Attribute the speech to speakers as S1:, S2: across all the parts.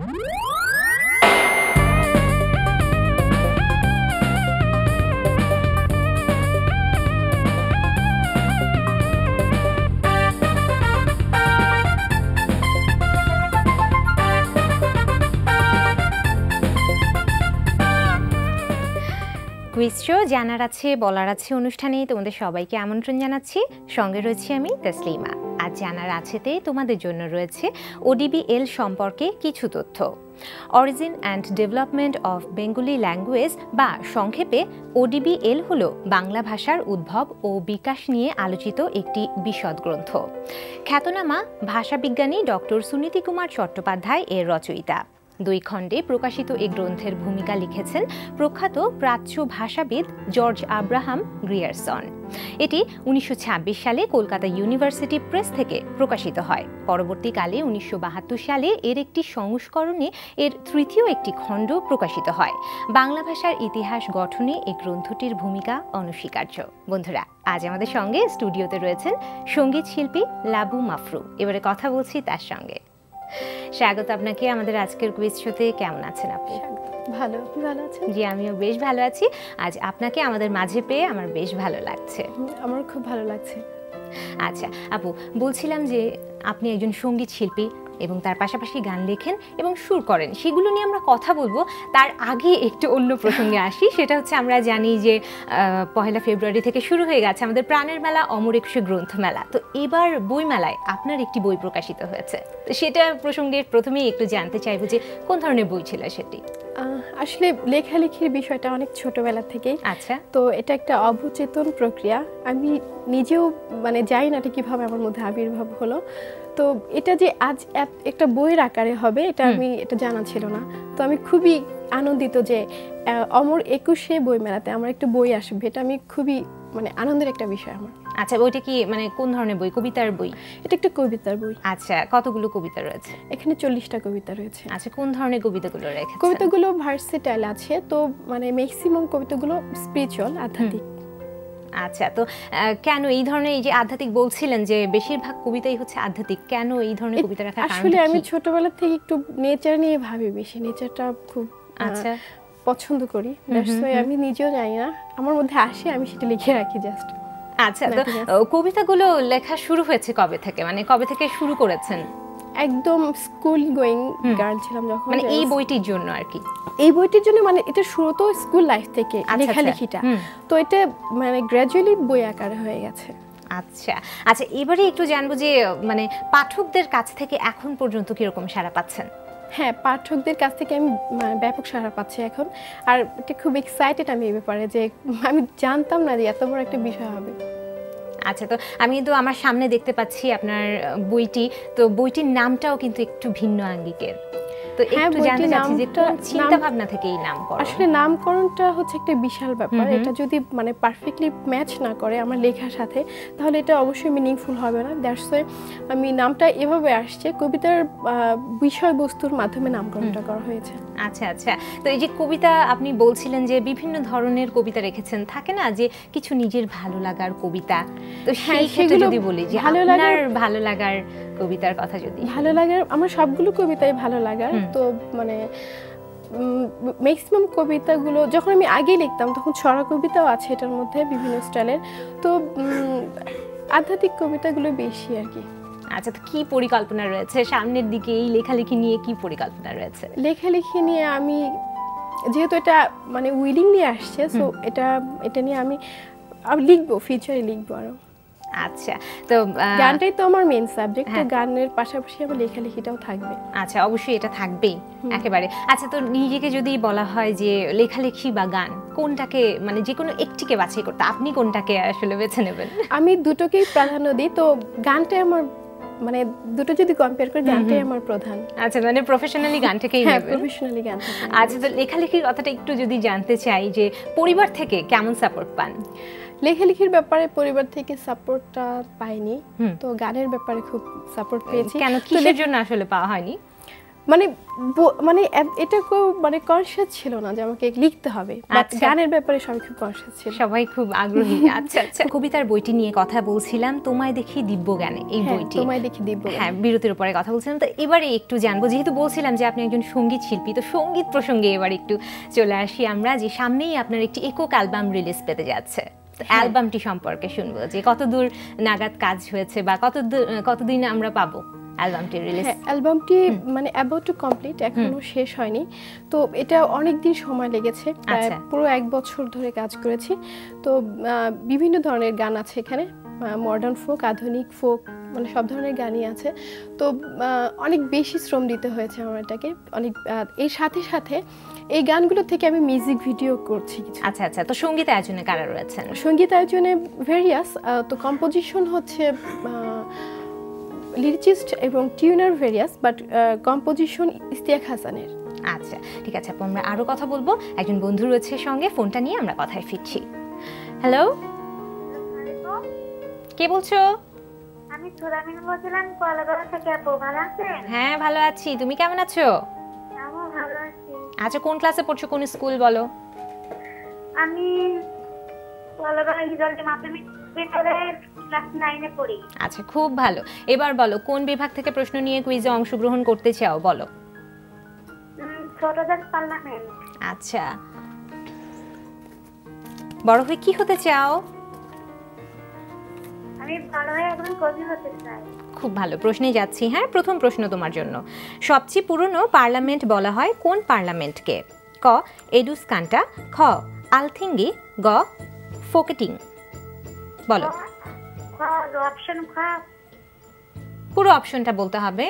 S1: Quiz show জানার আছে বলার আছে অনুষ্ঠানে তোমাদের সবাইকে আমন্ত্রণ জানাচ্ছি। সঙ্গে রয়েছে আমি তসলিমা। আজ জানার আছেতে তোমাদের জন্য রয়েছে ওডিবিএল সম্পর্কে কিছু তথ্য। Origin and development of Bengali language বা সংক্ষেপে ওডিবিএল হল বাংলা ভাষার উদ্ভব ও বিকাশ নিয়ে আলোচিত একটি বিশদ গ্রন্থ। খ্যাতনামা ভাষাবিজ্ঞানী ডক্টর সুনীতি কুমার চট্টোপাধ্যায় এর রচয়িতা। 2 খণ্ডে প্রকাশিত এই গ্রন্থের ভূমিকা লিখেছেন প্রখ্যাত প্রাচ্য ভাষাবিদ জর্জ আব্রাহাম গ্রিয়ারসন। এটি 1926 সালে কলকাতা ইউনিভার্সিটি প্রেস থেকে প্রকাশিত হয়। পরবর্তীকালে 1972 সালে এর একটি সংস্করণে এর তৃতীয় একটি খণ্ড প্রকাশিত হয়। বাংলা ভাষার ইতিহাস গঠনে এই গ্রন্থটির ভূমিকা অনস্বীকার্য। বন্ধুরা, আজ আমাদের সঙ্গে স্টুডিওতে রয়েছেন সঙ্গীত শিল্পী লাবু মাফরু। এবারে কথা বলছি তার সঙ্গে। স্বাগত আপনাকে আমাদের আজকের কুইজ শোতে। কেমন আছেন আপনি?
S2: ভালো। ভালো আছেন?
S1: জি, আমিও বেশ ভালো আছি। আজ আপনাকে আমাদের মাঝে পেয়ে আমার বেশ ভালো লাগছে।
S2: আমার খুব ভালো লাগছে।
S1: আচ্ছা আপু, বলছিলাম যে আপনি একজন সঙ্গীত শিল্পী এবং তার পাশাপাশি গান লেখেন এবং সুর করেন, সেগুলো নিয়ে আমরা কথা বলবো। তার আগে একটু অন্য প্রসঙ্গে আসি। সেটা হচ্ছে, আমরা জানি যে 1 ফেব্রুয়ারি থেকে শুরু হয়ে গেছে আমাদের প্রাণের মেলা অমর একুশে গ্রন্থ মেলা। তো এবার বইমেলায় আপনার একটি বই প্রকাশিত হয়েছে। তো সেটা প্রসঙ্গে প্রথমেই একটু জানতে চাইবো যে কোন ধরনের বই ছিল সেটি?
S2: আসলে লেখালেখির বিষয়টা অনেক ছোটবেলা থেকেই।
S1: আচ্ছা।
S2: তো এটা একটা অবচেতন প্রক্রিয়া। আমি নিজেও জানি না এটা কিভাবে আমার মধ্যে আবির্ভাব হলো। তো এটা যে আজ একটা বইয়ের আকারে হবে এটা জানা ছিল না। তো আমি খুবই আনন্দিত যে অমর একুশে বইমেলাতে আমার একটা বই আসবে। এটা আমি খুবই আনন্দের একটা বিষয় আমার।
S1: আচ্ছা, বইটা কি কোন ধরনের বই? কবিতার বই?
S2: এটা একটা কবিতার বই।
S1: আচ্ছা, কতগুলো কবিতা রয়েছে?
S2: এখানে 40টা কবিতা রয়েছে।
S1: আচ্ছা, কোন ধরনের কবিতাগুলো রেখেছেন?
S2: কবিতাগুলো ভার্সেটাইল আছে। তো ম্যাক্সিমাম কবিতাগুলো স্পিরিচুয়াল, আধ্যাত্মিক।
S1: আচ্ছা, তো কেন এই ধরনের, এই যে আধ্যাত্মিক বলছিলেন যে বেশিরভাগ কবিতাই হচ্ছে আধ্যাত্মিক, কেন এই ধরনের কবিতা রাখার কারণ?
S2: আসলে আমি ছোটবেলা থেকে একটু নেচার নিয়ে ভাবি বেশি। নেচারটা খুব পছন্দ করি। আমি নিজেও জানি না, আমার মধ্যে আসে, আমি সেটা লিখে রাখি জাস্ট।
S1: আচ্ছা, তো কবিতাগুলো লেখা শুরু হয়েছে কবে থেকে? কবে থেকে শুরু করেছেন?
S2: একদম স্কুল গোয়িং গার্ল ছিলাম যখন।
S1: এই বইটির জন্য আর কি?
S2: এই বইটির জন্য এটা শুরু তো স্কুল লাইফ থেকে লেখালেখিটা। তো এটা গ্র্যাজুয়ালি বই আকারে হয়ে গেছে।
S1: আচ্ছা আচ্ছা, এবারে একটু জানবো যে পাঠকদের কাছ থেকে এখন পর্যন্ত কিরকম সাড়া পাচ্ছেন?
S2: হ্যাঁ, পাঠকদের কাছ থেকে আমি ব্যাপক সাড়া পাচ্ছি এখন। আর এটা খুব এক্সাইটেড আমি এই ব্যাপারে, যে আমি জানতাম না যে এত বড় একটা বিষয় হবে।
S1: আচ্ছা, তো আমি কিন্তু আমার সামনে দেখতে পাচ্ছি আপনার বইটি। তো বইটির নামটাও কিন্তু একটু ভিন্ন আঙ্গিকের। তো একটু জানতে চাচ্ছি যে কোন চিন্তা ভাবনা থেকে এই নামকরণ?
S2: আসলে নামকরণটা হচ্ছে একটা বিশাল ব্যাপার। এটা যদি পারফেক্টলি ম্যাচ না করে আমার লেখার সাথে, তাহলে এটা অবশ্যই মিনিংফুল হবে না। দ্যাটস ওয়াই আমি নামটা এভাবে আসছে, কবিতার বিষয়বস্তুর মাধ্যমে নামকরণটা করা হয়েছে।
S1: আচ্ছা আচ্ছা, তো এই যে কবিতা আপনি বলছিলেন যে বিভিন্ন ধরনের কবিতা রেখেছেন, থাকে না যে কিছু নিজের ভালো লাগার কবিতা, তো সেই ক্ষেত্রে যদি বলি যে আপনার ভালো লাগার কবিতার কথা যদি?
S2: ভালো লাগার আমার সবগুলো কবিতাই ভালো লাগার। তো ম্যাক্সিমাম কবিতাগুলো যখন আমি আগে লিখতাম তখন ছড়া কবিতাও আছে এটার মধ্যে, বিভিন্ন স্টাইলের। তো আধ্যাত্মিক কবিতাগুলো বেশি আর কি।
S1: আচ্ছা, তো কি পরিকল্পনা রয়েছে সামনের দিকে? এই লেখালেখি নিয়ে কি পরিকল্পনা রয়েছে?
S2: লেখালেখি নিয়ে আমি যেহেতু এটা উইলিংলি আসছে, সো এটা নিয়ে আমি লিখবো, ফিউচারে লিখবো আরো।
S1: আচ্ছা, তো
S2: গানটাই তো আমার মেইন সাবজেক্ট। তো গানের পাশাপাশি আমার লেখালেখিটাও থাকবে।
S1: আচ্ছা, অবশ্যই এটা থাকবেই একেবারে। আচ্ছা, তো নিজেকে যদি বলা হয় যে লেখালেখি বা গান, কোনটাকে যে কোনো একটিকে বাছাই করতে আপনি কোনটাকে আসলে বেছে নেবেন?
S2: আমি দুটোকেই প্রাধান্য দিই। তো গানটাই আমার দুটো যদি কম্পেয়ার করি, গানটাই আমার প্রধান।
S1: আচ্ছা, প্রফেশনালি গানটাকেই নেবেন?
S2: হ্যাঁ, প্রফেশনালি গানটা।
S1: আচ্ছা, তো লেখালেখির কথাটা একটু যদি জানতে চাই যে পরিবার থেকে কেমন সাপোর্ট পান?
S2: লেখালেখির ব্যাপারে পরিবার থেকে সাপোর্টটা পাইনি। তো গানের ব্যাপারে খুব সাপোর্ট পেয়েছি।
S1: কেন, কিসের জন্য আসলে পাওয়া হয়নি?
S2: মানে মানে এটা কেউ মানে কনসিয়াস ছিল না যে আমাকে লিখতে হবে, বাট গানের ব্যাপারে সবাই খুব কনসিয়াস ছিল,
S1: সবাই খুব আগ্রহী। আচ্ছা আচ্ছা, কবিতার বইটি নিয়ে কথা বলছিলাম, তোমায় দেখি দিব্য জ্ঞানে, এই বইটি
S2: তোমায় দেখি দিব্য,
S1: হ্যাঁ বিরতির উপরে কথা বলছিলাম। তো এবারে একটু জানবো, যেহেতু বলছিলাম যে আপনি একজন সঙ্গীত শিল্পী, তো সঙ্গীত প্রসঙ্গে এবার একটু চলে আসি আমরা, যে সামনেই আপনার একটি একক অ্যালবাম রিলিজ পেতে যাচ্ছে। অ্যালবামটি সম্পর্কে শুনবো, যে কতদূর নাগাদ কাজ হয়েছে বা কতদিন আমরা পাবো অ্যালবামটি রিলিজ?
S2: অ্যালবামটি মানে অ্যাবাউট টু কমপ্লিট, এখনো শেষ হয়নি। তো এটা অনেক দিন সময় লেগেছে, প্রায় পুরো 1 বছর ধরে কাজ করেছি। তো বিভিন্ন ধরনের গান আছে এখানে, মডার্ন ফোক, আধুনিক ফোক, মানে সব ধরনের গানই আছে। তো অনেক বেশি শ্রম দিতে হয়েছে আমার এটাকে অনেক। এর সাথে সাথে এই গানগুলো থেকে আমি মিউজিক ভিডিও করছি কিছু।
S1: আচ্ছা আচ্ছা, তো সঙ্গীত আয়োজনে কারা রয়েছেন?
S2: সঙ্গীত আয়োজনে ভেরিয়াস, তো কম্পোজিশন হচ্ছে লিরিচিস্ট এবং tenure various, but composition Istiaq হাসানের।
S1: আচ্ছা ঠিক আছে, আমরা আরো কথা বলবো। একজন বন্ধু রয়েছে সঙ্গে, ফোনটা নিয়ে আমরা কথায় ফিরছি। হ্যালো, কে বলছো?
S3: আমি সুরামিন বলছিলাম কলাগড়া থেকে। আপু ভালো আছেন?
S1: হ্যাঁ ভালো আছি, তুমি কেমন আছো?
S3: আমিও ভালো আছি।
S1: আচ্ছা, কোন ক্লাসে পড়ছো, কোন স্কুল বলো?
S3: আমি কলাগড়া হিজলটি মাধ্যমিক বিদ্যালয়ের ক্লাস 9 এ পড়ি।
S1: আচ্ছা খুব ভালো। এবার বলো, কোন বিভাগ থেকে প্রশ্ন নিয়ে কুইজে অংশগ্রহণ করতে চাও বলো?
S3: ছোটদের পার্লামেন্ট।
S1: আচ্ছা, বড় হয়ে কি হতে চাও?
S3: আমি বড় হয়ে একজন কবি হতে চাই।
S1: খুব ভালো, প্রশ্নে যাচ্ছি। হ্যাঁ, প্রথম প্রশ্ন তোমার জন্য। সবচেয়ে পুরনো পার্লামেন্ট বলা হয় কোন পার্লামেন্টকে? ক এডুসকান্টা, খ আলথিঙ্গি, গ ফোকেটিং। বলো।
S3: অপশন খ।
S1: পুরো অপশনটা বলতে হবে।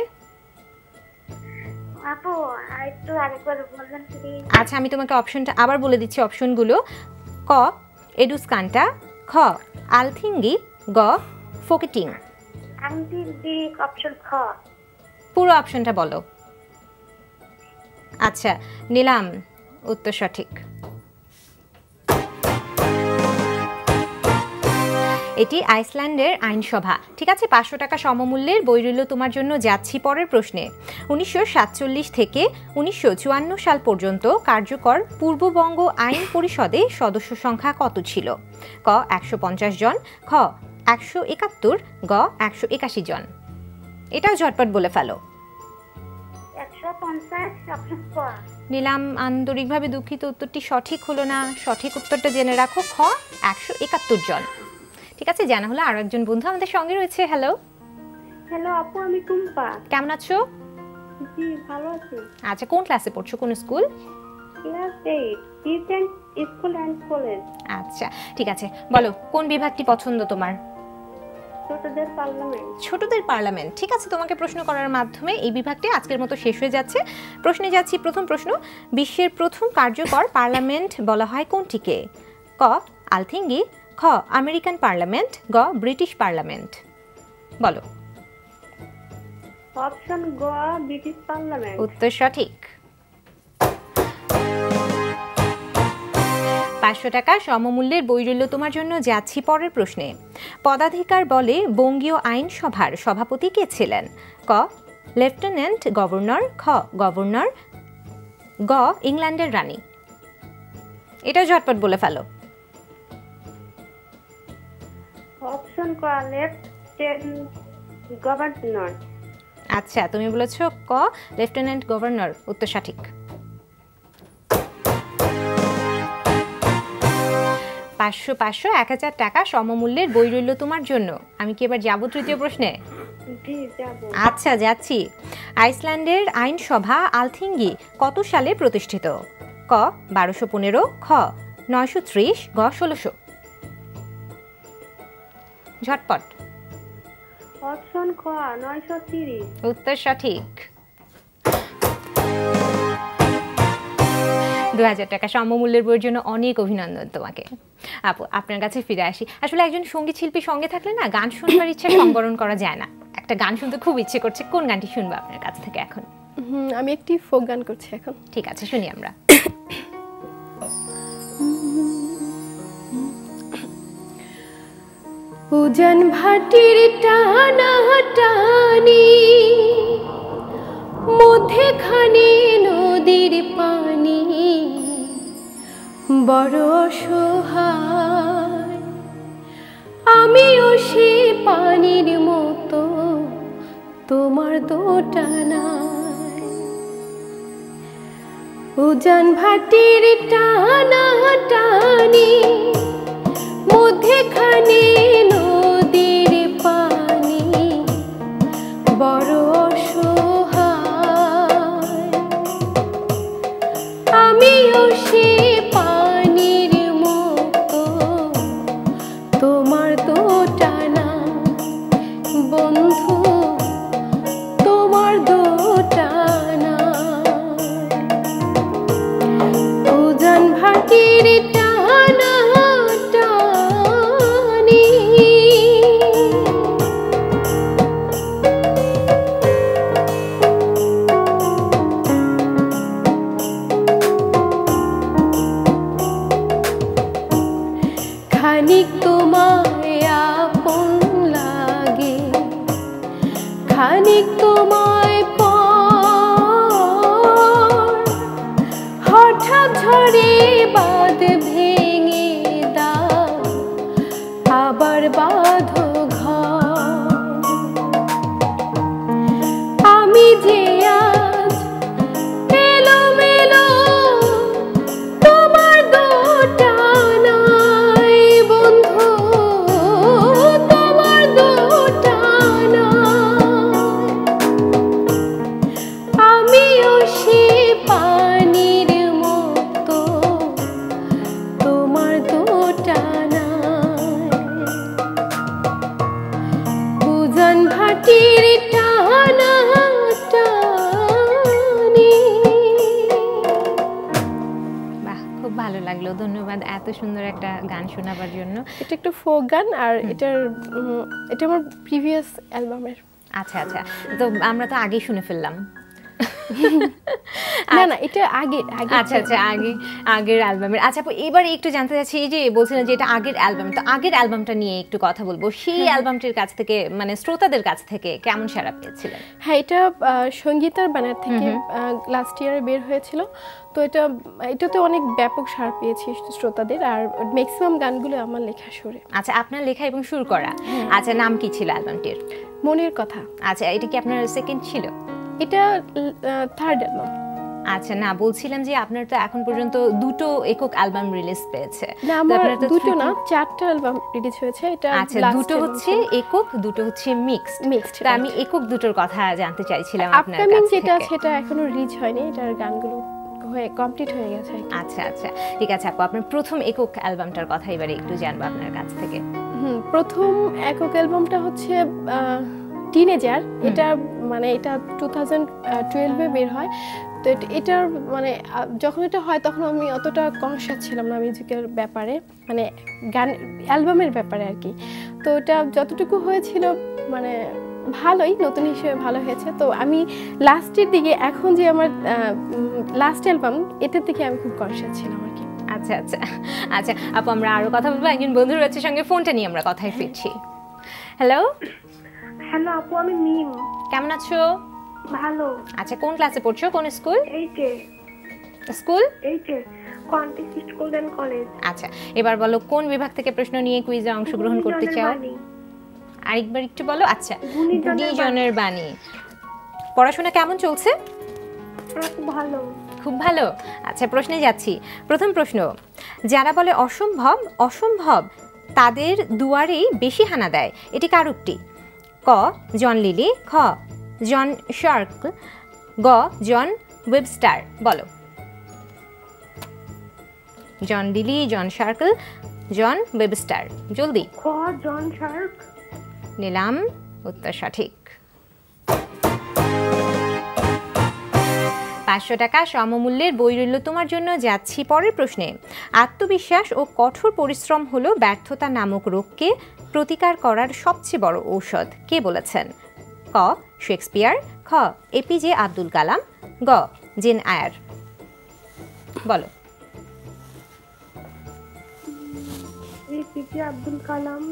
S3: আপু একটু আরেকবার বলবেন প্লিজ?
S1: আচ্ছা, আমি তোমাকে অপশনটা আবার বলে দিচ্ছি, অপশনগুলো। ক এডুসকান্টা, খ আলথিঙ্গি, গ ফোকেটিং।
S3: আমি দি অপশন খ।
S1: পুরো অপশনটা বলো। আচ্ছা, নিলাম উত্তর সঠিক। এটি আইসল্যান্ডের আইনসভা। ঠিক আছে, 500 টাকা সমমূল্যের বই রইল তোমার জন্য। যাচ্ছি পরের প্রশ্নে। 1947 থেকে 1954 সাল পর্যন্ত কার্যকর পূর্ববঙ্গ আইন পরিষদে সদস্য সংখ্যা কত ছিল? ক 150 জন, খ 171, গ 181 জন। এটাও ঝটপট বলে ফেলো।
S3: 150 অপশন ক।
S1: নিলাম, আন্তরিকভাবে দুঃখিত, উত্তরটি সঠিক হলো না। সঠিক উত্তরটা জেনে রাখো, খ 171 জন। ঠিক আছে, জানা হলো। আরো একজন বন্ধু আমাদের সঙ্গে রয়েছে। হ্যালো।
S3: হ্যালো আপু, আমি টুম্পা।
S1: কেমন আছো?
S3: জি ভালো আছি।
S1: আচ্ছা, কোন ক্লাসে পড়ছো, কোন school?
S3: Class 8, decent school and college.
S1: আচ্ছা ঠিক আছে, বলো কোন বিভাগটি পছন্দ তোমার?
S3: ছোটদের পার্লামেন্ট।
S1: ছোটদের পার্লামেন্ট। ঠিক আছে, তোমাকে প্রশ্ন করার মাধ্যমে এই বিভাগটি আজকের মতো শেষ হয়ে যাচ্ছে। প্রশ্নে যাচ্ছি। প্রথম প্রশ্ন, বিশ্বের প্রথম কার্যকর পার্লামেন্ট বলা হয় কোনটিকে? ক আলথিঙ্গি, খ আমেরিকান পার্লামেন্ট, গ ব্রিটিশ পার্লামেন্ট। বলো।
S3: অপশন গ ব্রিটিশ পার্লামেন্ট।
S1: উত্তর সঠিক। 500 টাকা সমমূল্যের বই রইল তোমার জন্য। যাচ্ছি পরের প্রশ্নে। পদাধিকার বলে বঙ্গীয় আইনসভার সভাপতি কে ছিলেন? ক লেফটেন্যান্ট গভর্নর, খ গভর্নর, গ ইংল্যান্ডের রানী। এটাও ঝটপট বলে ফেলো।
S3: অপশন ক লেফটেন্যান্ট গভর্নর।
S1: আচ্ছা, তুমি বলেছো ক লেফটেন্যান্ট গভর্নর। উত্তর সঠিক। 500 1000 টাকা সমমূল্যের বই রইল তোমার জন্য। আমি কি এবার যাবো তৃতীয় প্রশ্নে?
S3: জি যাব।
S1: আচ্ছা যাচ্ছি। আইসল্যান্ডের আইনসভা আলথিঙ্গি কত সালে প্রতিষ্ঠিত? ক 1215, খ 930, গ 1600। ঝটপট।
S3: অপশন খ 930।
S1: উত্তর সঠিক। 2000 টাকা সমমূল্যের বইয়ের জন্য অনেক অভিনন্দন তোমাকে। আপু, আপনার কাছে ফিরে আসি। আসলে একজন সঙ্গীত শিল্পী সঙ্গে থাকলে না, গান শুনবার ইচ্ছা সংবরণ করা যায় না। একটা গান শুনতে খুব ইচ্ছে করছে, কোন গানটি শুনবো আপনার কাছ থেকে এখন?
S2: আমি একটি ফোক গান করছি এখন।
S1: ঠিক আছে, শুনি আমরা।
S2: উজান ভাটির টানা টানি মধ্যেখানে নদীর পানি বড় অসহায়, আমিও সে পানির মতো তোমার দোটানায়। উজান ভাটির টানা টানি মধ্যেখানে নদীর পানি বড় অসহায়, আমিও সে পানির মতো তোমার দোটানা বন্ধু, তোমার দোটানা। উজান ভাটির টানা টানি খানিক তোমায় আপন লাগে, খানিক তোমায় পর, হঠাৎ ঝড়ে বাঁধ ভেঙে দাও আবার বাঁধো ঘর। আমি যে আজ এলোমেলো তোমার দোটানায় বন্ধু, তোমার দোটানায়, আমিও সে পানির মতো তোমার দোটানায়। উজান ভাটির টানা টানি।
S1: বাহ, খুব ভালো লাগলো, ধন্যবাদ এত সুন্দর একটা গান শোনাবার জন্য।
S2: এটা একটু ফোক গান আর এটা আমার প্রিভিয়াস অ্যালবামের।
S1: আচ্ছা আচ্ছা, তো আমরা তো আগেই শুনে ফেললাম।
S2: না না, এটা আগে আগে
S1: আচ্ছা আচ্ছা, আগের অ্যালবামের। আচ্ছা আপু, এবার একটু জানতে চাচ্ছি, এই যে বলছিলেন যে এটা আগের অ্যালবাম, তো আগের অ্যালবামটা নিয়ে একটু কথা বলবো। সেই অ্যালবামটির কাছ থেকে, মানে শ্রোতাদের কাছ থেকে কেমন সাড়া পেয়েছিলেন?
S2: হ্যাঁ, এটা সঙ্গীতার ব্যানার থেকে লাস্ট ইয়ারে বের হয়েছিল। তো এটাতে অনেক ব্যাপক সাড়া পেয়েছি শ্রোতাদের, আর ম্যাক্সিমাম গানগুলো আমার লেখা সুরে।
S1: আচ্ছা, আপনার লেখা এবং সুর করা। আচ্ছা, নাম কি ছিল অ্যালবামটির?
S2: মনের কথা।
S1: আচ্ছা, এটা কি আপনার সেকেন্ড ছিল?
S2: এটা থার্ড অ্যালবাম।
S1: আচ্ছা, না বলছিলাম যে আপনার তো এখন পর্যন্ত দুটো একক অ্যালবাম রিলিজ পেয়েছে।
S2: না, আমার দুটো না, চারটা অ্যালবাম রিলিজ হয়েছে। এটা
S1: আচ্ছা, দুটো হচ্ছে একক, দুটো হচ্ছে মিক্সড। তো আমি একক দুটোর কথা জানতে চাইছিলাম আপনার কাছ থেকে।
S2: যেটা সেটা এখনো রিলিজ হয়নি, এটার গানগুলো হয়ে কমপ্লিট হয়ে গেছে।
S1: আচ্ছা আচ্ছা, ঠিক আছে আপু, আপনার প্রথম একক অ্যালবামটার কথা এবারে একটু জানবো আপনার কাছ থেকে।
S2: প্রথম একক অ্যালবামটা হচ্ছে টিনেজার। এটা 2012-এ বের হয়। তো এটার মানে যখন এটা হয় তখন আমি অতটা কনসিয়াস ছিলাম না মিউজিকের ব্যাপারে, মানে গান অ্যালবামের ব্যাপারে আর কি। তো এটা যতটুকু হয়েছিল মানে ভালোই, নতুন হিসেবে ভালো হয়েছে। তো আমি লাস্টের দিকে, এখন যে আমার লাস্ট অ্যালবাম, এটার দিকে আমি খুব কনসিয়াস ছিলাম আর কি।
S1: আচ্ছা আচ্ছা আচ্ছা আপু, আমরা আরো কথা বলবো। একজন বন্ধুর রয়েছে সঙ্গে, ফোনটা নিয়ে আমরা কথায় ফিরছি। হ্যালো
S3: হ্যালো আপু, আমি মিম।
S1: কেমন আছো?
S3: ভালো।
S1: আচ্ছা, কোন ক্লাসে পড়ছো, কোন স্কুল?
S3: এইটে।
S1: স্কুল?
S3: এইটে, কন্টেক্ট স্কুল এন্ড কলেজ।
S1: আচ্ছা, এবার বলো কোন বিভাগ থেকে প্রশ্ন নিয়ে কুইজে অংশগ্রহণ করতে চাও? আরেকবার একটু বলো। আচ্ছা, গুণীজনের বাণী। পড়াশোনা কেমন চলছে?
S3: ভালো।
S1: খুব ভালো। আচ্ছা, প্রশ্নে যাচ্ছি। প্রথম প্রশ্ন, যারা বলে অসম্ভব অসম্ভব তাদের দুয়ারেই বেশি হানা দেয়, এটি কার উক্তি? ক জন লিলি, খ জন শার্কল, গ জন ওয়েবস্টার। বলো। জন লিলি, জন শার্কল, জন ওয়েবস্টার, জলদি।
S3: খ জন শার্ক।
S1: নিলাম, উত্তর সঠিক। 500 টাকা সমমূল্যের বই রইল তোমার জন্য। যাচ্ছি পরের প্রশ্নে। আত্মবিশ্বাস ও কঠোর পরিশ্রম হলো ব্যর্থতা নামক রোগকে প্রতিকার করার সবচেয়ে বড় ঔষধ, কে বলেছেন? ক শেক্সপিয়ার, খ এপিজে আব্দুল কালাম, গ জেন আয়ার। বলো।
S3: এপিজে আব্দুল কালাম।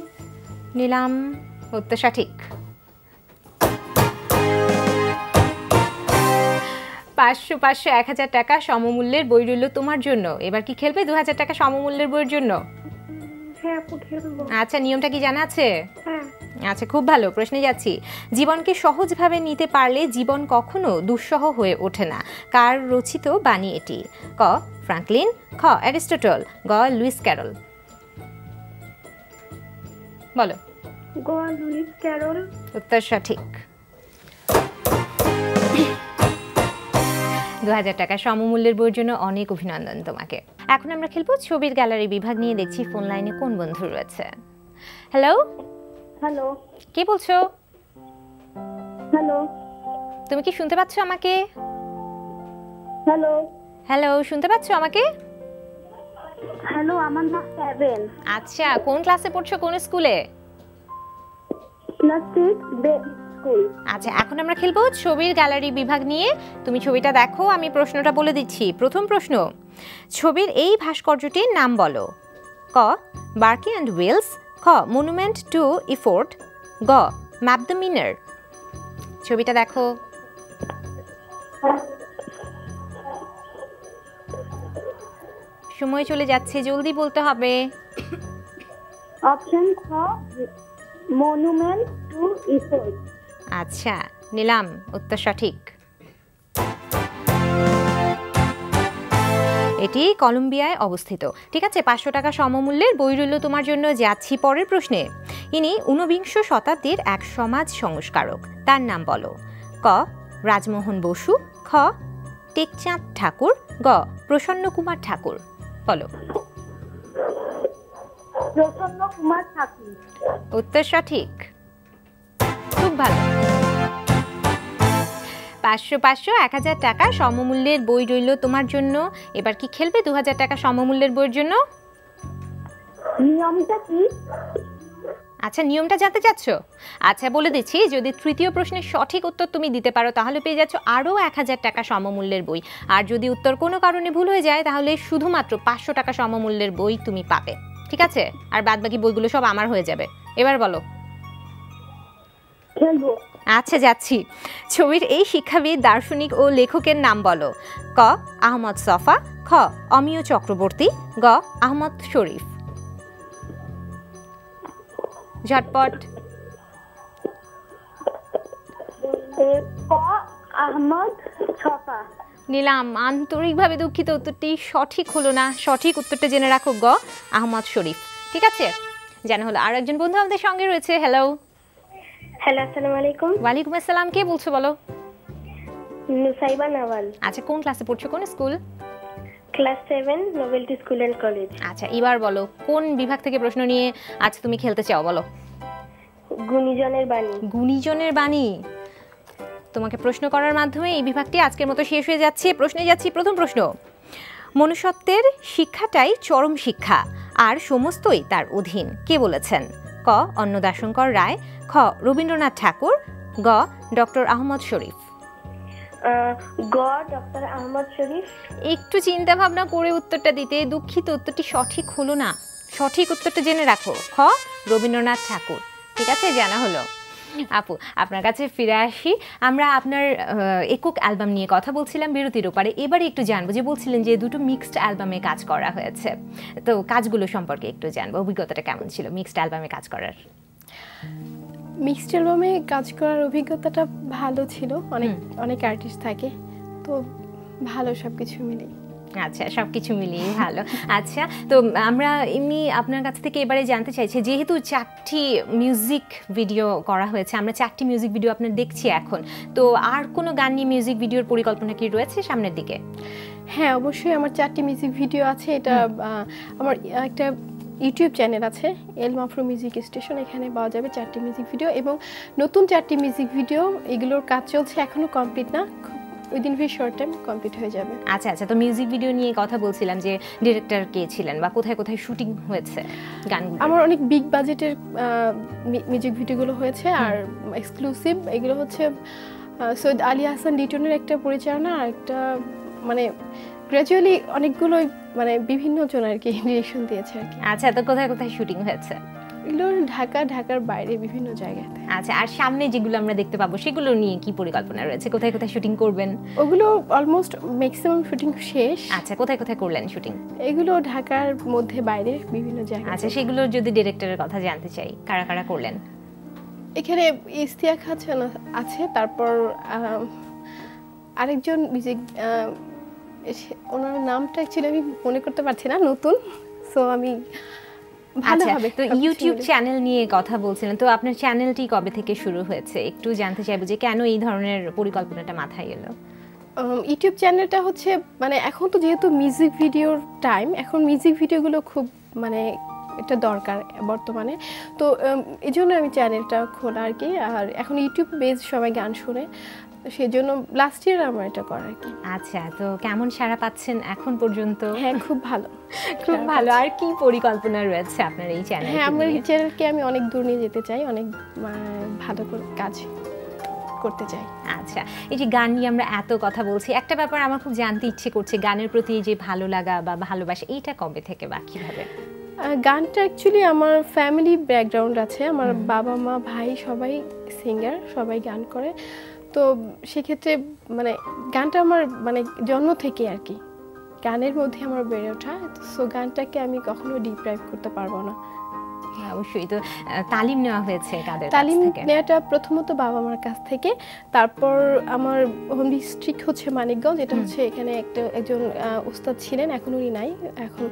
S1: নিলাম, উত্তর সঠিক। 500 500 1000 টাকা সমমূল্যের বই রইল তোমার জন্য। এবার কি খেলবে 2000 টাকা সমমূল্যের বইয়ের জন্য?
S3: হ্যাঁ আপু খেলবো।
S1: আচ্ছা, নিয়মটা কি জানা আছে?
S3: হ্যাঁ।
S1: আচ্ছা, খুব ভালো। প্রশ্নে যাচ্ছি। জীবনকে সহজভাবে নিতে পারলে জীবন কখনো দুঃসহ হয়ে ওঠে না। কার রচিত বাণী এটি? ক ফ্রাঙ্কলিন, খ অ্যারিস্টটল, গ লুইস ক্যারল। বলো।
S3: গ লুইস ক্যারল।
S1: উত্তর সঠিক। 2000 টাকা সমমূল্যের বইয়ের জন্য অনেক অভিনন্দন তোমাকে। এখন আমরা খেলবো ছবির গ্যালারি বিভাগ নিয়ে। দেখছি ফোন লাইনে কোন বন্ধু রয়েছে। Hello,
S3: hello.
S1: কে বলছো?
S3: হ্যালো।
S1: তুমি কি শুনতে পাচ্ছ আমাকে?
S3: হ্যালো।
S1: হ্যালো, শুনতে পাচ্ছ আমাকে?
S3: হ্যালো, আমার নাম 7।
S1: আচ্ছা, কোন ক্লাসে পড়ছো, কোন স্কুলে?
S3: Class 6 baby school.
S1: আচ্ছা, এখন আমরা খেলবো ছবির গ্যালারি বিভাগ নিয়ে। তুমি ছবিটা দেখো, আমি প্রশ্নটা বলে দিচ্ছি। প্রথম প্রশ্ন, ছবির এই ভাস্কর্যটির নাম বলো। ক বার্কি অ্যান্ড ওয়েলস, খ মনুমেন্ট টু ইফোর্ট, গ ম্যাপ দ্য মিনার। ছবিটা দেখো। সময় চলে যাচ্ছে, জলদি বলতে হবে।
S3: অপশন খ মনুমেন্ট টু ইফোর্ট।
S1: আচ্ছা, নিলাম, উত্তর সঠিক। এটি কলম্বিয়ায় অবস্থিত। ঠিক আছে, 500 টাকা সমমূল্যের বই রইল তোমার জন্য। যাচ্ছি পরের প্রশ্নে। ইনি 19বিংশ শতাব্দীর এক সমাজ সংস্কারক। তার নাম বলো। ক রাজমোহন বসু, খ টেকচাঁদ ঠাকুর, গ প্রসন্ন কুমার ঠাকুর। বলো।
S3: প্রসন্ন কুমার ঠাকুর।
S1: উত্তর সঠিক, খুব ভালো। 500 500 1000 টাকা সমমূল্যের বই রইল তোমার জন্য। এবার কি খেলবে 2000 টাকা সমমূল্যের বইয়ের জন্য?
S3: নিয়মটা কি?
S1: আচ্ছা, নিয়মটা জানতে চাচ্ছ? আচ্ছা, বলে দিচ্ছি। যদি তৃতীয় প্রশ্নের সঠিক উত্তর তুমি দিতে পারো তাহলে পেয়ে যাচ্ছ আরও 1000 টাকা সমমূল্যের বই। আর যদি উত্তর কোনো কারণে ভুল হয়ে যায় তাহলে শুধুমাত্র 500 টাকা সমমূল্যের বই তুমি পাবে। ঠিক আছে, আর বাদবাকি বইগুলো সব আমার হয়ে যাবে। এবার বলো।
S3: খেলবো।
S1: আচ্ছা, যাচ্ছি। ছবির এই শিক্ষাবিদ, দার্শনিক ও লেখকের নাম বলো। ক আহমদ সফা, খ অমিয় চক্রবর্তী, গ আহমদ শরীফ। ঝটপট।
S3: ক আহমদ ছফা।
S1: নিলাম, আন্তরিকভাবে দুঃখিত, উত্তরটি সঠিক হলো না। সঠিক উত্তরটা জেনে রাখো, গ আহমদ শরীফ। ঠিক আছে, জানা হলো। আর একজন বন্ধু আমাদের সঙ্গে রয়েছে। হ্যালো।
S3: হ্যালো, আসসালামু আলাইকুম।
S1: ওয়ালাইকুম আসসালাম, কে বলছো বলো?
S3: নুসাইবা নাওয়াল।
S1: আচ্ছা, কোন ক্লাসে পড়ছো, কোন school?
S3: Class 7 Novelty School and college.
S1: আচ্ছা, এবার বলো কোন বিভাগ থেকে প্রশ্ন নিয়ে আজ তুমি খেলতে চাও? বলো।
S3: গুণীজনের বাণী।
S1: গুণীজনের বাণী। তোমাকে প্রশ্ন করার মাধ্যমে এই বিভাগটি আজকের মতো শেষ হয়ে যাচ্ছে। প্রশ্নে যাচ্ছি। প্রথম প্রশ্ন, মনুষ্যত্বের শিক্ষাটাই চরম শিক্ষা, আর সমস্তই তার অধীন। কে বলেছেন? ক অন্নদাশঙ্কর রায়, খ রবীন্দ্রনাথ ঠাকুর, গ ডক্টর আহমদ শরীফ।
S3: গ ডক্টর আহমদ শরীফ।
S1: একটু চিন্তা ভাবনা করে উত্তরটা দিতে। দুঃখিত, উত্তরটি সঠিক হলো না। সঠিক উত্তরটা জেনে রাখো, খ রবীন্দ্রনাথ ঠাকুর। ঠিক আছে, জানা হলো। আপু, আপনার কাছে ফিরে আসি। আমরা আপনার একক অ্যালবাম নিয়ে কথা বলছিলাম বিরতির ওপারে। এবারে একটু জানবো, যে বলছিলেন যে দুটো মিক্সড অ্যালবামে কাজ করা হয়েছে, তো কাজগুলো সম্পর্কে একটু জানবো। অভিজ্ঞতাটা কেমন ছিল মিক্সড অ্যালবামে কাজ করার?
S2: মিক্সড অ্যালবামে কাজ করার অভিজ্ঞতাটা ভালো ছিল। অনেক আর্টিস্ট থাকে, তো ভালো সব কিছু মিলিয়ে।
S1: আচ্ছা, সব কিছু মিলিয়ে ভালো। আচ্ছা, তো আমরা এমনি আপনার কাছ থেকে এবারে জানতে চাইছি, যেহেতু 4টি মিউজিক ভিডিও করা হয়েছে, আমরা 4টি মিউজিক ভিডিও আপনার দেখছি এখন, তো আর কোনো গান নিয়ে মিউজিক ভিডিওর পরিকল্পনা কি রয়েছে সামনের দিকে?
S2: হ্যাঁ, অবশ্যই আমার 4টি মিউজিক ভিডিও আছে। এটা আমার একটা ইউটিউব চ্যানেল আছে, এল মাফরু মিউজিক স্টেশন। এখানে পাওয়া যাবে 4টি মিউজিক ভিডিও এবং নতুন 4টি মিউজিক ভিডিও। এগুলোর কাজ চলছে, এখনো কমপ্লিট না, within very short time complete হয়ে যাবে।
S1: আচ্ছা আচ্ছা, তো মিউজিক ভিডিও নিয়ে কথা বলছিলাম, যে ডিরেক্টর কে ছিলেন বা কোথায় কোথায় শুটিং হয়েছে গান?
S2: আমার অনেক বিগ বাজেটের মিউজিক ভিডিওগুলো হয়েছে, আর এক্সক্লুসিভ এগুলো হচ্ছে সৈয়দ আলী হাসান লিটনের একটা পরিচালনা, আর একটা মানে গ্র্যাজুয়ালি অনেকগুলো মানে বিভিন্ন জন আর কি ডিরেকশন দিয়েছে আর কি।
S1: আচ্ছা, তো কোথায় কোথায় শুটিং হয়েছে?
S2: এগুলো ঢাকার বাইরে বিভিন্ন জায়গাতে।
S1: আচ্ছা, আর সামনে যেগুলো আমরা দেখতে পাবো সেগুলো নিয়ে কি পরিকল্পনা রয়েছে? কোথায় কোথায় শুটিং করবেন?
S2: ওগুলো অলমোস্ট ম্যাক্সিমাম শুটিং শেষ।
S1: আচ্ছা, কোথায় কোথায় করলেন শুটিং?
S2: এগুলো ঢাকার মধ্যে বাইরে বিভিন্ন জায়গায়।
S1: আচ্ছা, সেগুলো যদি ডিরেক্টরের কথা জানতে চাই, কারা কারা করলেন?
S2: এখানে ইস্তিয়া খান আছে, তারপর আরেকজন মিউজিক, ওনার নামটা অ্যাকচুয়ালি আমি মনে করতে পারছি না, নতুন, সো আমি ভালো হবে।
S1: তো ইউটিউব চ্যানেল নিয়ে কথা বলছিলেন, তো আপনার চ্যানেলটি কবে থেকে শুরু হয়েছে একটু জানতে চাইবো, যে কেন এই ধরনের পরিকল্পনাটা মাথায় এলো?
S2: ইউটিউব চ্যানেলটা হচ্ছে মানে এখন তো যেহেতু মিউজিক ভিডিওর টাইম, এখন মিউজিক ভিডিওগুলো খুব মানে এটা দরকার বর্তমানে, তো এই জন্য আমি চ্যানেলটা খোলা আর কি। আর এখন ইউটিউব বেস সবাই গান শুনে, সেই জন্য লাস্ট ইয়ার আমার এটা করা আর কি।
S1: আচ্ছা, তো কেমন সাড়া পাচ্ছেন এখন পর্যন্ত?
S2: হ্যাঁ, খুব ভালো,
S1: খুব ভালো। আর কি পরিকল্পনা রয়েছে আপনার এই চ্যানেল?
S2: হ্যাঁ, আমার এই চ্যানেলকে আমি অনেক দূর নিয়ে যেতে চাই, অনেক ভালো করে কাজ করতে চাই।
S1: আচ্ছা, এই যে গান নিয়ে আমরা এত কথা বলছি, একটা ব্যাপার আমার খুব জানতে ইচ্ছে করছে, গানের প্রতি যে ভালো লাগা বা ভালোবাসা, এইটা কবে থেকে বা কিভাবে?
S2: গানটা অ্যাকচুয়ালি আমার ফ্যামিলি ব্যাকগ্রাউন্ড আছে, আমার বাবা মা ভাই সবাই সিঙ্গার, সবাই গান করে, তো সেক্ষেত্রে মানে গানটা আমার মানে জন্ম থেকে আর কি, গানের মধ্যে আমার বেড়ে ওঠা, সো গানটাকে আমি কখনো ডিপ্রাইভ করতে পারবো না।
S1: অবশ্যই। তো তালিম নেওয়া হয়েছে কাদের কাছ
S2: তালিম
S1: থেকে?
S2: নেওয়াটা প্রথমত বাবা মার কাছ থেকে, তারপর আমার হোম ডিস্ট্রিক্ট হচ্ছে মানিকগঞ্জ, এটা হচ্ছে এখানে একজন উস্তাদ ছিলেন, এখন উনি নাই, এখন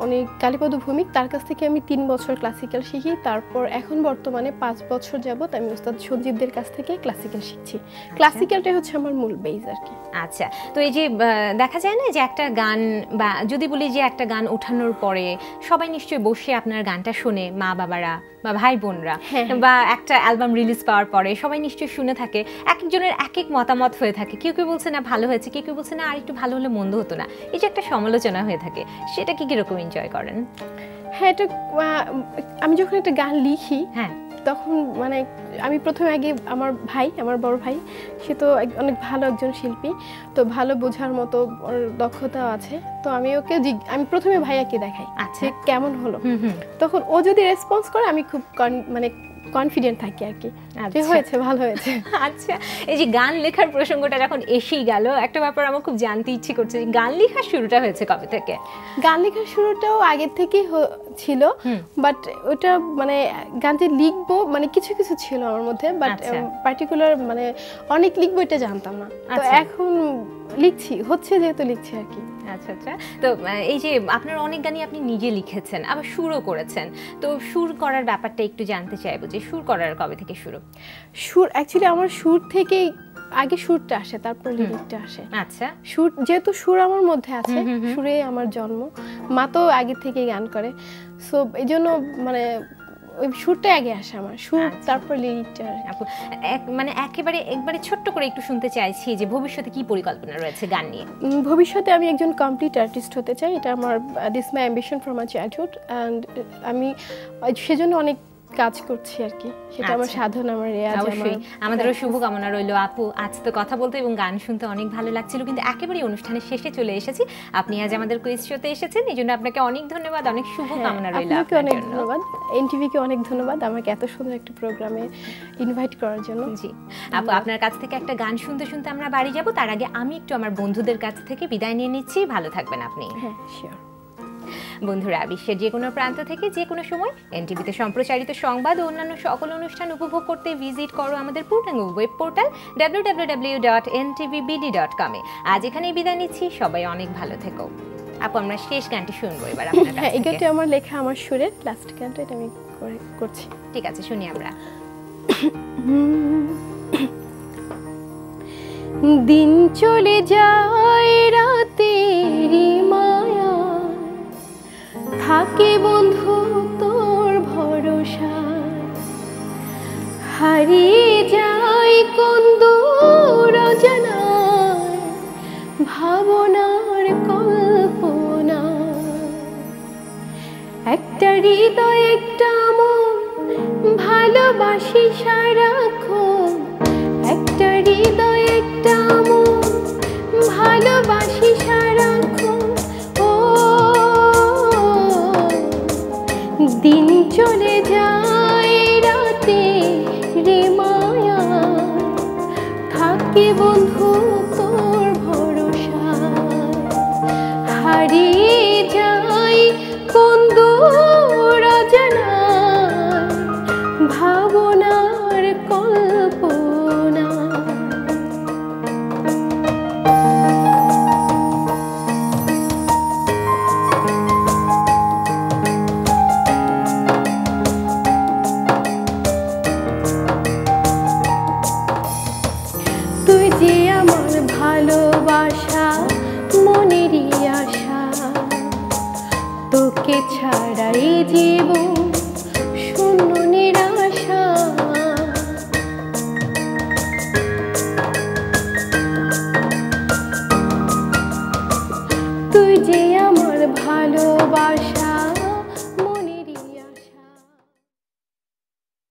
S2: উনি কালীপদ ভৌমিক, তার কাছ থেকে আমি 3 বছর ক্লাসিক্যাল শিখি, তারপর এখন বর্তমানে 5 বছর যাবত আমি উস্তাদ সঞ্জীবদের কাছ থেকে ক্লাসিক্যাল শিখছি। ক্লাসিক্যালটাই হচ্ছে আমার মূল বেস আর কি।
S1: আচ্ছা, তো এই যে দেখা যায় না যে একটা গান, বা যদি বলি যে একটা গান ওঠানোর পরে সবাই নিশ্চয়ই বসে আপনার গানটা শুনে, মা বাবারা বা ভাই বোনরা, বা একটা অ্যালবাম রিলিজ পাওয়ার পরে সবাই নিশ্চয়ই শুনে থাকে, এক একজনের এক এক মতামত হয়ে থাকে, কেউ কেউ বলছে না ভালো হয়েছে, কেউ কেউ বলছে না আর একটু ভালো হলে মন্দ হতো না, এই যে একটা সমালোচনা হয়ে থাকে, সেটা কি কিরকম এনজয় করেন?
S2: হ্যাঁ, এটা আমি যখন একটা গান লিখি,
S1: হ্যাঁ,
S2: তখন মানে আমি প্রথমে আগে আমার বড় ভাই, সে তো অনেক ভালো একজন শিল্পী, তো ভালো বোঝার মতো ওর দক্ষতা আছে, তো আমি আমি প্রথমে ভাইয়াকে দেখাই যে কেমন হলো, তখন ও যদি রেসপন্স করে আমি খুব মানে কনফিডেন্ট থাকি আর কি, যে হয়েছে, ভালো হয়েছে।
S1: আচ্ছা, এই যে গান লেখার প্রসঙ্গটা যখন এসেই গেল, একটা ব্যাপার আমার খুব জানতে ইচ্ছে করছে, গান লেখার শুরুটা হয়েছে কবে থেকে?
S2: গান লেখার শুরুটাও আগের থেকেই ছিল, বাট ওটা মানে গান যে লিখবো মানে কিছু কিছু ছিল আমার মধ্যে, বাট পার্টিকুলার মানে অনেক লিখবো এটা জানতাম না, তো এখন লিখছি, হচ্ছে যেহেতু লিখছি আর কি।
S1: আচ্ছা আচ্ছা, তো এই যে আপনার অনেক গানই আপনি নিজে লিখেছেন, আবার সুরও করেছেন, তো সুর করার ব্যাপারটা একটু জানতে চাইবো, যে সুর করার কবে থেকে শুরু?
S2: সুর অ্যাকচুয়ালি আমার সুর থেকেই আগে সুরটা আসে, তারপর লিরিকটা আসে।
S1: আচ্ছা,
S2: সুর যেহেতু সুর আমার মধ্যে আছে, সুরে আমার জন্ম, মা তো আগে থেকেই গান করে, সো এই জন্য মানে ওই সুরটা আগে আসে আমার, সুর তারপর লিরিকটা।
S1: মানে একবারে ছোট্ট করে একটু শুনতে চাইছি যে ভবিষ্যতে কি পরিকল্পনা রয়েছে গান নিয়ে?
S2: ভবিষ্যতে আমি একজন কমপ্লিট আর্টিস্ট হতে চাই, এটা আমার this my ambition from my childhood, and আমি সেজন্য অনেক কাজ করছি আর কি, সেটা আমার সাধন, আমার রেয়াজ।
S1: অবশ্যই, আমাদেরও শুভকামনা রইল। আপু, আজ তো কথা বলতে এবং গান শুনতে অনেক ভালো লাগছিল, কিন্তু একেবারে অনুষ্ঠানের শেষে চলে এসেছি, আপনি আজ আমাদের কুইজ শোতে এসেছেন, এই জন্য আপনাকে অনেক ধন্যবাদ, অনেক শুভকামনা রইল।
S2: আপনাকে অনেক ধন্যবাদ, এনটিভিকে অনেক ধন্যবাদ আমাকে এত সুন্দর একটা প্রোগ্রামে ইনভাইট করার জন্য।
S1: জি আপু, আপনার কাছ থেকে একটা গান শুনতে শুনতে আমরা বাড়ি যাব, তার আগে আমি একটু আমার বন্ধুদের কাছ থেকে বিদায় নিয়ে নিচ্ছি। ভালো থাকবেন আপনি।
S2: হ্যাঁ, শিওর।
S1: বন্ধুরা, বিশ্বের যে কোনো প্রান্ত থেকে যে কোনো সময় এনটিভিতে সম্প্রচারিত সংবাদ ও অন্যান্য সকল অনুষ্ঠান উপভোগ করতে ভিজিট করো আমাদের পূর্ণাঙ্গ ওয়েব পোর্টাল www.ntvbd.com এ। আজ এখানেই বিদায় নিচ্ছি, সবাই অনেক ভালো থেকো। আপু, আমরা শেষ গানটি শুনবো এবার আপনার কাছ থেকে।
S2: হ্যাঁ, এই গানটি আমার লেখা, আমার সুরের লাস্ট গানটা, এটা আমি করছি।
S1: ঠিক আছে, শুনি আমরা।
S2: দিন চলে যায় রাতেরি মায়া, থাকে বন্ধু তোর ভরসা, হারিয়ে যায় কোন দূর অজানায় ভাবনার কল্পনা, একটা হৃদয় একটা মন ভালোবাসি সারাক্ষণ, একটা হৃদয় একটা মন ভালোবাসি সারাক্ষণ। ও দিন চলে হারিয়ে যাই কোন দূর অজানায় ভাবনার কল্পনা। তুই যে আমার ভালোবাসা মনেরই আশা, তোকে ছাড়াই জীবন শূন্য নিরাশা। তুই যে আমার ভালোবাসা